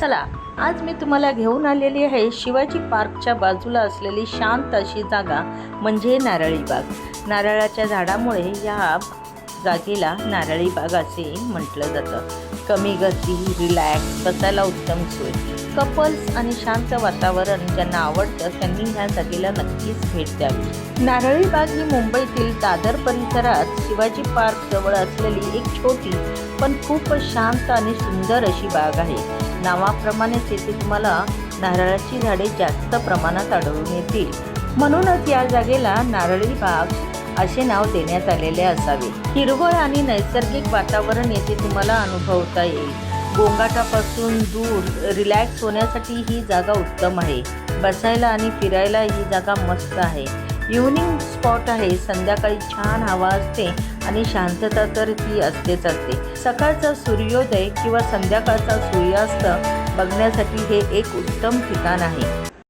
चला, आज मी तुम्हाला घेऊन आलेली आहे शिवाजी पार्कच्या बाजूला असलेली शांत अशी जागा म्हणजे नारळी बाग. नारळाच्या झाडामुळे या जागेला नारळी बाग असे म्हटलं जातं. कमी गर्दी, रिलॅक्स, बसायला उत्तम सोय, कपल्स आणि शांत वातावरण ज्यांना आवडतं त्यांनी ह्या जागेला नक्कीच भेट द्यावी. नारळी बाग ही मुंबईतील दादर परिसरात शिवाजी पार्क जवळ असलेली एक छोटी पण खूप शांत आणि सुंदर अशी बाग आहे. नावाप्रमाणेच येथे तुम्हाला नारळाची झाडे जास्त प्रमाणात आढळून येतील, म्हणूनच या जागेला नारळी बाग असे नाव देण्यात आलेले असावे. हिरवळ आणि नैसर्गिक वातावरण येथे तुम्हाला अनुभवता येईल. गोंगाटापासून दूर रिलॅक्स होण्यासाठी ही जागा उत्तम आहे. बसायला आणि फिरायला ही जागा मस्त आहे. इव्हनिंग स्पॉट आहे. संध्याकाळी छान हवा असते आणि शांतता तर ती असतेच असते. सकाळचा सूर्योदय किंवा संध्याकाळचा सूर्यास्त बघण्यासाठी हे एक उत्तम ठिकाण आहे.